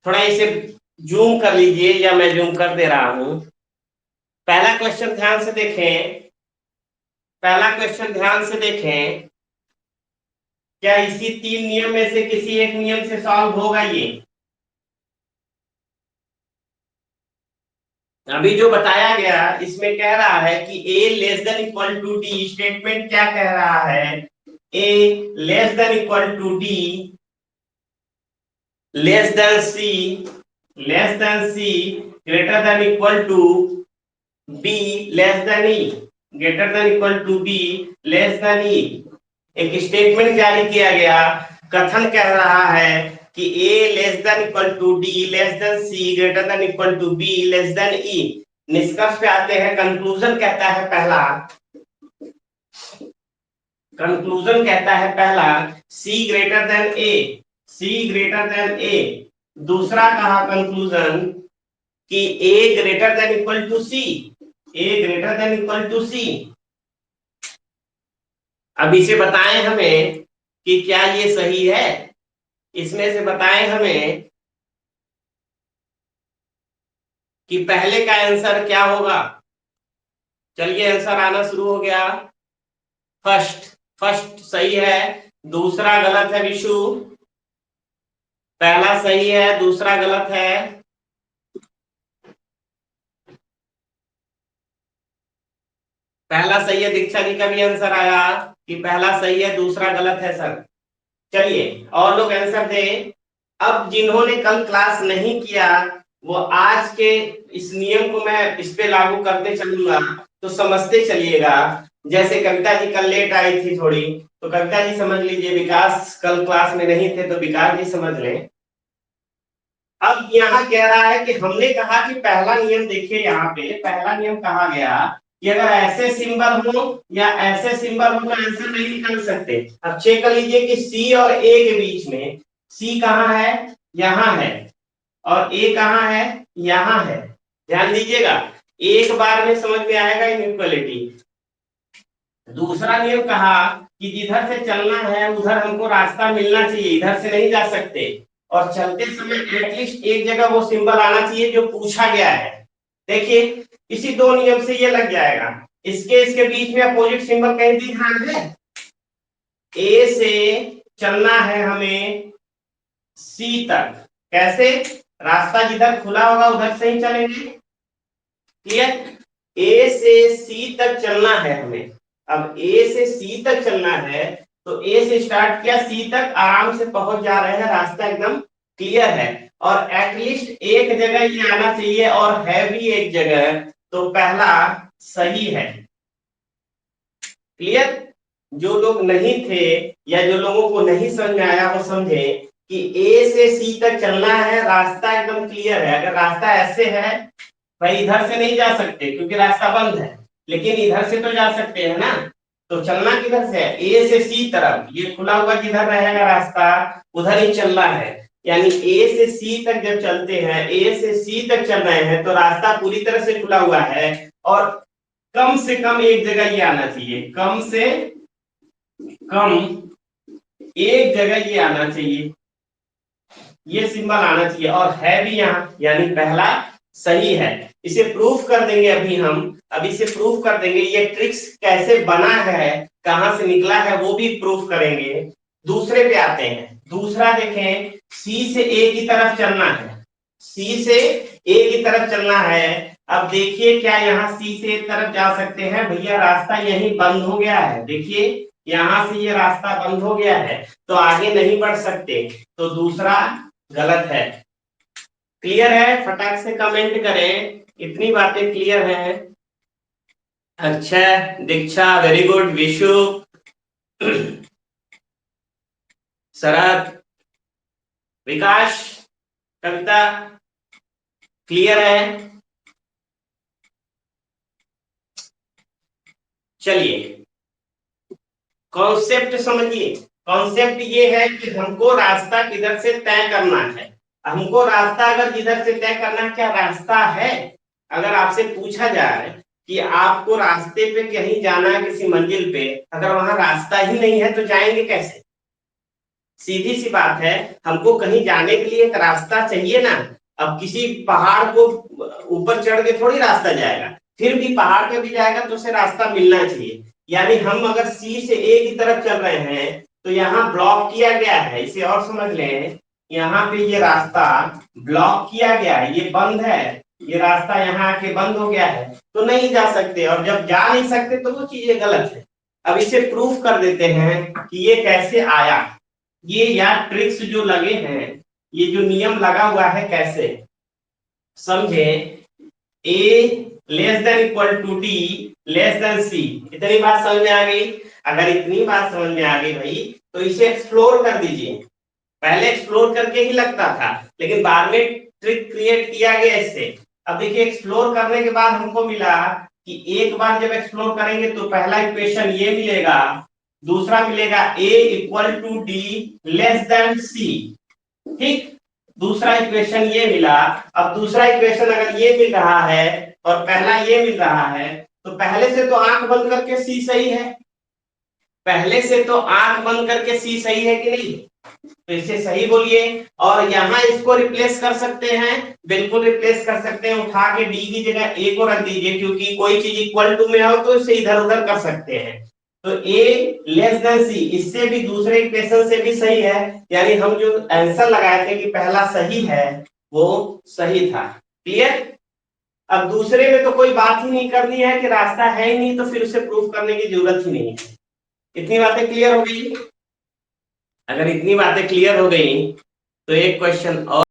थोड़ा इसे जूम कर लीजिए, या मैं जूम कर दे रहा हूं। पहला क्वेश्चन ध्यान से देखें, पहला क्वेश्चन ध्यान से देखें। क्या इसी तीन नियम में से किसी एक नियम से सॉल्व होगा ये? अभी जो बताया गया इसमें कह रहा है कि a less than equal to D, statement क्या कह रहा है? a less than equal to D, less than C, less than C, greater than equal to b, less than e, greater than equal to b, less than e। एक statement जारी किया गया, कथन कह रहा है कि a less than equal to D, less than C, greater than equal to b, less than e। निष्कर्ष पे आते हैं, कंक्लूजन कहता है पहला, कंक्लूजन कहता है पहला c greater than a, c greater than a। दूसरा कहा कंक्लूजन कि a greater than equal to c, a greater than equal to c। अब इसे बताएं हमें कि क्या ये सही है, इसमें से बताएं हमें कि पहले का आंसर क्या होगा। चलिए आंसर आना शुरू हो गया। फर्स्ट, फर्स्ट सही है, दूसरा गलत है विशु। पहला सही है, दूसरा गलत है। पहला सही है, दीक्षा जी का भी आंसर आया कि पहला सही है, दूसरा गलत है सर। चलिए और लोग आंसर दें। अब जिन्होंने कल क्लास नहीं किया वो आज के इस नियम को मैं इस पे लागू करते चलूंगा तो समझते चलिएगा। जैसे कविता जी कल लेट आई थी थोड़ी, तो कविता जी समझ लीजिए, विकास कल क्लास में नहीं थे तो विकास जी समझ लें। अब यहाँ कह रहा है कि हमने कहा कि पहला नियम देखिए, यहाँ पे पहला नियम कहा गया कि अगर ऐसे सिंबल हो या ऐसे सिंबल हो तो आंसर नहीं निकाल सकते। अब चेक कर लीजिए कि सी और ए के बीच में, सी कहाँ है? यहाँ है। और ए कहाँ है? यहाँ है। ध्यान दीजिएगा, एक बार में समझ में आएगा इनइक्वालिटी। दूसरा नियम कहा कि जिधर से चलना है उधर हमको रास्ता मिलना चाहिए, इधर से नहीं जा सकते। और चलते समय एटलीस्ट एक जगह वो सिंबल आना चाहिए जो पूछा गया है। देखिए इसी दो नियम से ये लग जाएगा। इसके बीच में अपोजिट सिंबल कहीं दिख रहा है? ए से चलना है हमें सी तक। कैसे? रास्ता जिधर खुला होगा उधर से ही चलेंगे। क्लियर? ए से सी तक चलना है हमें। अब ए से सी तक चलना है तो ए से स्टार्ट किया, सी तक आराम से पहुंच जा रहे हैं, रास्ता एकदम क्लियर है। और एटलीस्ट एक जगह ये आना चाहिए और है भी एक जगह, तो पहला सही है। क्लियर? जो लोग नहीं थे या जो लोगों को नहीं समझ में आया वो समझे कि ए से सी तक चलना है, रास्ता एकदम क्लियर है। अगर रास्ता ऐसे है, भाई इधर से नहीं जा सकते क्योंकि रास्ता बंद है, लेकिन इधर से तो जा सकते हैं ना। तो चलना किधर से है? ए से सी तरफ, ये खुला हुआ जिधर रहेगा रास्ता उधर ही चलना है। यानी ए से सी तक जब चलते हैं, ए से सी तक चल रहे हैं तो रास्ता पूरी तरह से खुला हुआ है और कम से कम एक जगह ये आना चाहिए, कम से कम एक जगह ये आना चाहिए, ये सिंबल आना चाहिए और है भी यहाँ, यानी पहला सही है। इसे प्रूफ कर देंगे अभी हम, अभी इसे प्रूफ कर देंगे। ये ट्रिक्स कैसे बना है, कहां से निकला है वो भी प्रूफ करेंगे। दूसरे पे आते हैं। दूसरा देखें, सी से ए की तरफ चलना है, सी से ए की तरफ चलना है। अब देखिए क्या यहाँ सी से ए तरफ जा सकते हैं? भैया रास्ता यही बंद हो गया है, देखिए यहाँ से ये रास्ता बंद हो गया है तो आगे नहीं बढ़ सकते, तो दूसरा गलत है। क्लियर है? फटाक से कमेंट करें, इतनी बातें क्लियर हैं। अच्छा, दीक्षा वेरी गुड, विशु, शरद, विकास, कविता, क्लियर है? चलिए कॉन्सेप्ट समझिए। कॉन्सेप्ट ये है कि हमको रास्ता किधर से तय करना है। हमको रास्ता अगर जिधर से तय करना है, क्या रास्ता है? अगर आपसे पूछा जाए कि आपको रास्ते पे कहीं जाना है किसी मंजिल पे, अगर वहां रास्ता ही नहीं है तो जाएंगे कैसे? सीधी सी बात है, हमको कहीं जाने के लिए एक रास्ता चाहिए ना। अब किसी पहाड़ को ऊपर चढ़ के थोड़ी रास्ता जाएगा, फिर भी पहाड़ पे भी जाएगा तो उसे रास्ता मिलना चाहिए। यानी हम अगर सी से ए की तरफ चल रहे हैं तो यहाँ ब्लॉक किया गया है, इसे और समझ लें, यहाँ पे ये रास्ता ब्लॉक किया गया है, ये बंद है, ये रास्ता यहाँ आके बंद हो गया है, तो नहीं जा सकते। और जब जा नहीं सकते तो वो चीजें गलत है। अब इसे प्रूफ कर देते हैं कि ये कैसे आया। ये यार ट्रिक्स जो लगे हैं, ये जो नियम लगा हुआ है, कैसे समझे। A less than equal to D less than C, इतनी बात समझ में आ गई। अगर इतनी बात समझ में आ गई भाई, तो इसे एक्सप्लोर कर दीजिए। पहले एक्सप्लोर करके ही लगता था, लेकिन बाद में ट्रिक क्रिएट किया गया इससे। अब देखिए, एक्सप्लोर करने के बाद हमको मिला कि एक बार जब एक्सप्लोर करेंगे तो पहला इक्वेशन ये मिलेगा, दूसरा मिलेगा a equal to D less than C. ठीक, दूसरा इक्वेशन ये मिला। अब दूसरा इक्वेशन अगर ये मिल रहा है और पहला ये मिल रहा है, तो पहले से तो आंख बंद करके सी सही है, पहले से तो आंख बंद करके सी सही है कि नहीं, तो इसे सही बोलिए। और यहाँ इसको रिप्लेस कर सकते हैं, बिल्कुल रिप्लेस कर सकते हैं, उठा के डी की जगह ए को रख दीजिए, क्योंकि कोई चीज इक्वल टू में हो तो इसे इधर उधर कर सकते हैं। तो ए लेस देन सी, इससे भी दूसरे इक्वेशन से भी सही है, यानी हम जो आंसर लगाए थे कि पहला सही है वो सही था। क्लियर। अब दूसरे में तो कोई बात ही नहीं करनी है कि रास्ता है ही नहीं, तो फिर उसे प्रूफ करने की जरूरत ही नहीं है। इतनी बातें क्लियर हो गई। अगर इतनी बातें क्लियर हो गई तो एक क्वेश्चन और